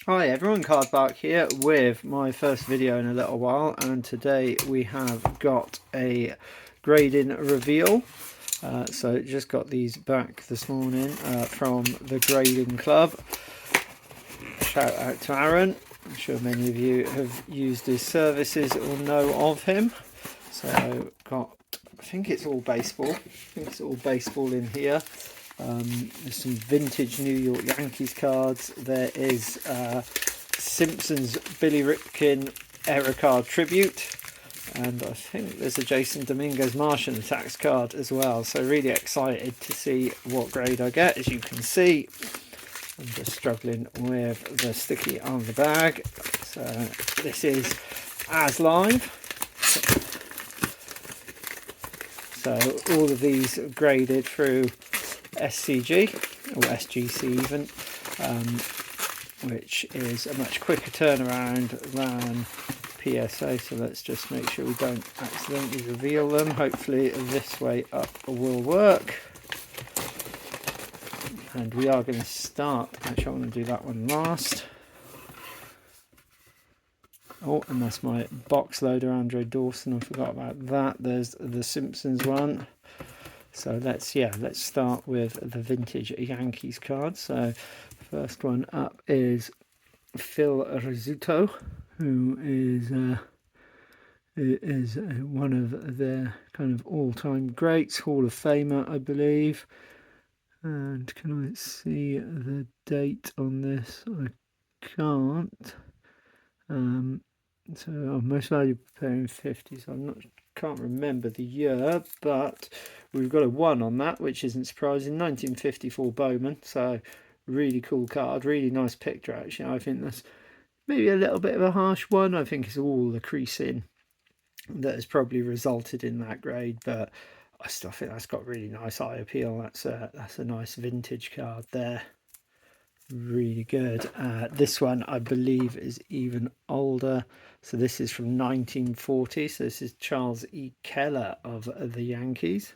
Hi everyone, Cardbark here with my first video in a little while, and today we have got a grading reveal. So just got these back this morning from the Grading Club. Shout out to Aaron. I'm sure many of you have used his services or know of him. So got, I think it's all baseball. In here. There's some vintage New York Yankees cards. There is Simpsons Billy Ripken error card tribute, and I think there's a Jason Dominguez Martian attacks card as well. So really excited to see what grade I get. As you can see, I'm just struggling with the sticky on the bag. So this is as live. So all of these are graded through SCG or SGC even, which is a much quicker turnaround than PSA. So let's just make sure we don't accidentally reveal them. Hopefully this way up will work. And we are going to start, actually I want to do that one last. Oh, and that's my box loader Andre Dawson, I forgot about that. There's the Simpsons one. So let's start with the vintage Yankees card. So first one up is Phil Rizzuto, who is one of their kind of all-time greats, Hall of Famer, I believe. And can I see the date on this? I can't. So most valuable player in 50, so can't remember the year, but we've got a 1 on that, which isn't surprising. 1954 Bowman, so really cool card, really nice picture actually. I think that's maybe a little bit of a harsh one. I think it's all the creasing that has probably resulted in that grade, but I still think that's got really nice eye appeal. That's a nice vintage card there. Really good. This one I believe is even older, so this is from 1940. So this is Charles E. Keller of the Yankees,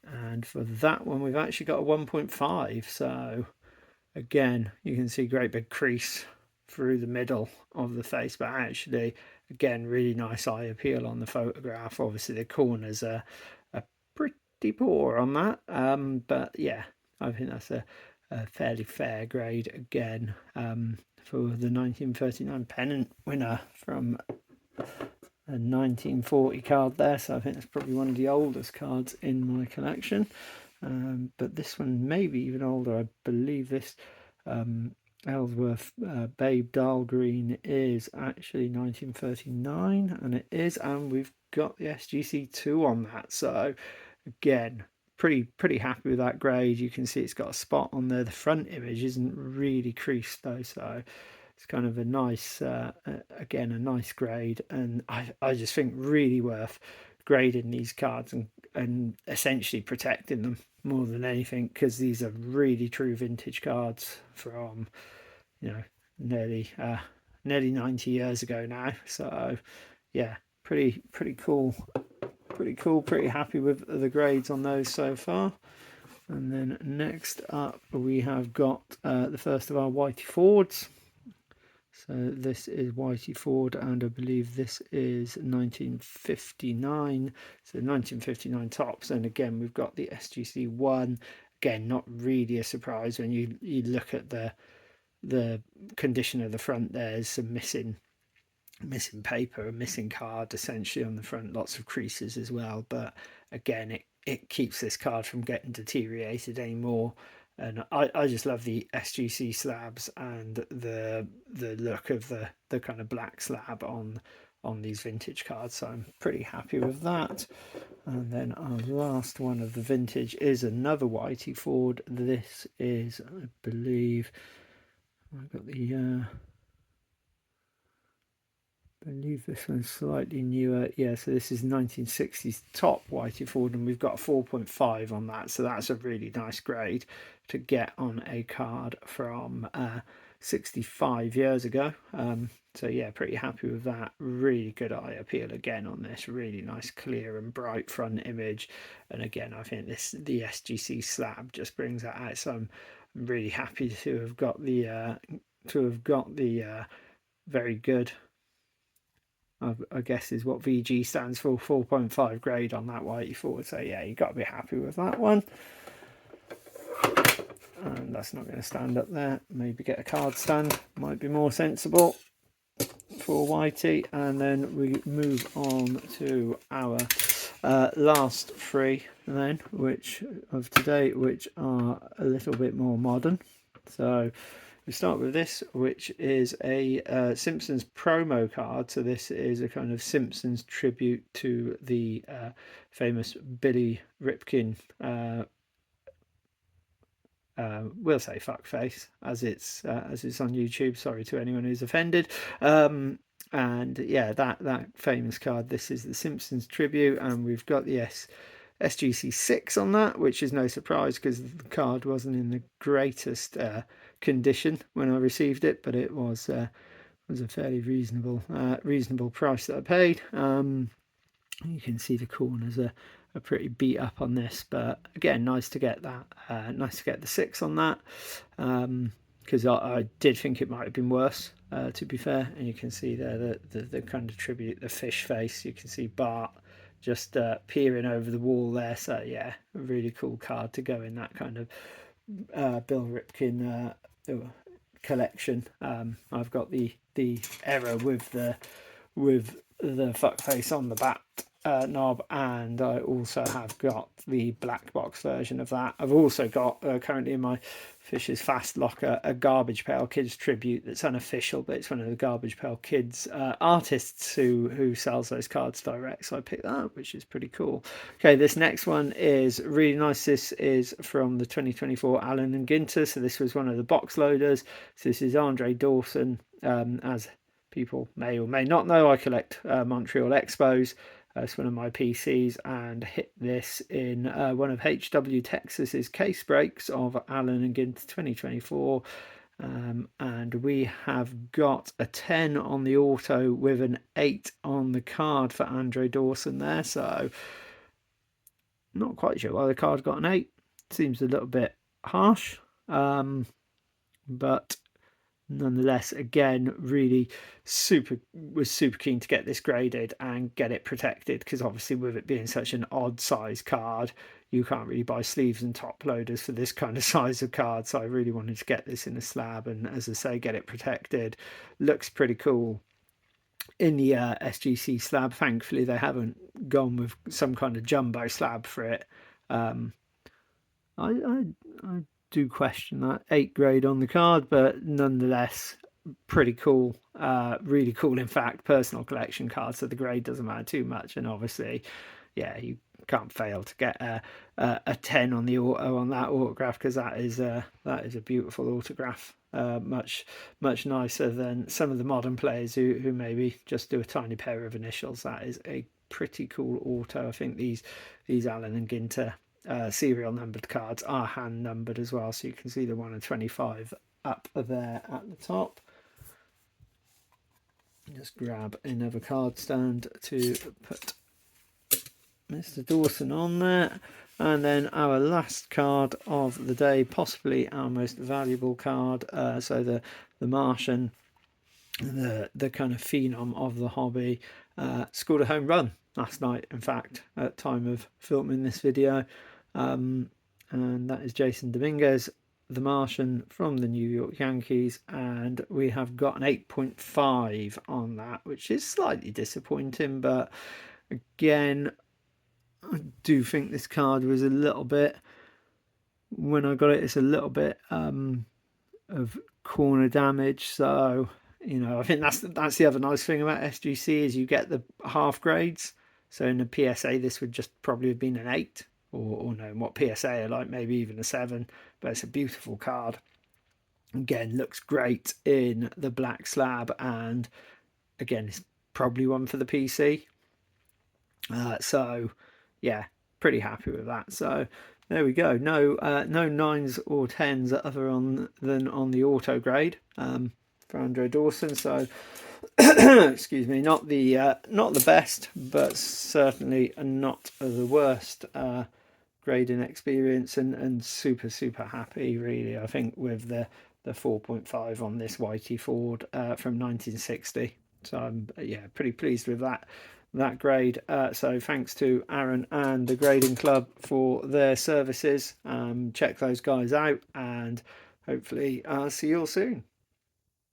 and for that one we've actually got a 1.5. So again, you can see great big crease through the middle of the face, but actually again really nice eye appeal on the photograph. Obviously the corners are pretty poor on that, but yeah, I think that's a fairly fair grade again, for the 1939 pennant winner from a 1940 card there. So I think that's probably one of the oldest cards in my collection, but this one may be even older. I believe this Ellsworth Babe Dahlgreen is actually 1939, and it is, and we've got the SGC 2 on that. So again, pretty happy with that grade. You can see it's got a spot on there. The front image isn't really creased though, so it's kind of a nice again a nice grade, and I just think really worth grading these cards and essentially protecting them more than anything, because these are really true vintage cards from, you know, nearly 90 years ago now. So yeah, pretty cool. Pretty happy with the grades on those so far. And then next up we have got the first of our Whitey Fords. So this is Whitey Ford, and I believe this is 1959. So 1959 tops, and again we've got the SGC 1. Again, not really a surprise when you look at the condition of the front. There's some missing paper, a missing card essentially on the front, lots of creases as well, but again it keeps this card from getting deteriorated anymore. And I just love the SGC slabs and the look of the kind of black slab on these vintage cards, so I'm pretty happy with that. And then our last one of the vintage is another Whitey Ford. This is, I believe, I've got the I believe this one's slightly newer. Yeah, so this is 1960s top Whitey Ford, and we've got a 4.5 on that. So that's a really nice grade to get on a card from 65 years ago. So yeah, pretty happy with that. Really good eye appeal again on this. Really nice, clear and bright front image. And again, I think the SGC slab just brings that out. So I'm really happy to have got the to have got the very good, I guess is what VG stands for, 4.5 grade on that whitey forward. So yeah, you've got to be happy with that one. And that's not going to stand up there. Maybe get a card stand, might be more sensible for whitey. And then we move on to our last three then, which of today, which are a little bit more modern. So we start with this, which is a Simpsons promo card. So this is a kind of Simpsons tribute to the famous Billy Ripkin, we'll say fuckface, as it's on YouTube. Sorry to anyone who's offended. And yeah, that famous card. This is the Simpsons tribute, and we've got the SGC 6 on that, which is no surprise because the card wasn't in the greatest condition when I received it, but it was a fairly reasonable price that I paid. You can see the corners are pretty beat up on this, but again, nice to get that. Nice to get the 6 on that, because I did think it might have been worse, to be fair. And you can see there the kind of tribute, the fish face. You can see Bart just peering over the wall there. So yeah, a really cool card to go in that kind of Bill Ripkin collection. I've got the error with the fuckface on the bat knob, and I also have got the black box version of that. I've also got currently in my Fisher's Fast Locker a Garbage Pail Kids tribute that's unofficial, but it's one of the Garbage Pail Kids artists who sells those cards direct, so I picked that up, which is pretty cool. Okay, this next one is really nice. This is from the 2024 Allen and Ginter, so this was one of the box loaders. So this is Andre Dawson. As people may or may not know, I collect Montreal Expos. It's one of my PCs, and hit this in one of HW Texas's case breaks of Allen and Ginter 2024. And we have got a 10 on the auto with an 8 on the card for Andre Dawson there. So not quite sure why the card got an 8. Seems a little bit harsh, but nonetheless, again, really super keen to get this graded and get it protected, because obviously with it being such an odd size card, you can't really buy sleeves and top loaders for this kind of size of card. So I really wanted to get this in a slab, and as I say, get it protected. Looks pretty cool in the SGC slab. Thankfully they haven't gone with some kind of jumbo slab for it. I do question that 8 grade on the card, but nonetheless pretty cool. Really cool, in fact, personal collection card, so the grade doesn't matter too much. And obviously, yeah, you can't fail to get a 10 on the auto on that autograph, because that is a beautiful autograph. Much nicer than some of the modern players who maybe just do a tiny pair of initials. That is a pretty cool auto. I think these Allen and Ginter serial numbered cards are hand numbered as well, so you can see the 1 in 25 up there at the top. Just grab another card stand to put Mr. Dawson on there, and then our last card of the day, possibly our most valuable card. So the Martian, the kind of phenom of the hobby, scored a home run last night, in fact, at time of filming this video. And that is Jason Dominguez, the Martian from the New York Yankees, and we have got an 8.5 on that, which is slightly disappointing. But again, I do think this card was a little bit, when I got it, it's a little bit of corner damage. So, you know, I think that's the other nice thing about SGC is you get the half grades. So in the PSA, this would just probably have been an 8, or knowing what PSA are like, maybe even a 7. But it's a beautiful card. Again, looks great in the black slab, and again, it's probably one for the PC. So yeah, pretty happy with that. So there we go. No 9s or 10s other than on the auto grade for Andre Dawson. So excuse me, not the best, but certainly not the worst grading experience, and super happy really. I think with the the 4.5 on this Whitey Ford from 1960. So I'm yeah, pretty pleased with that grade. So thanks to Aaron and the Grading Club for their services. Check those guys out, and hopefully see you all soon.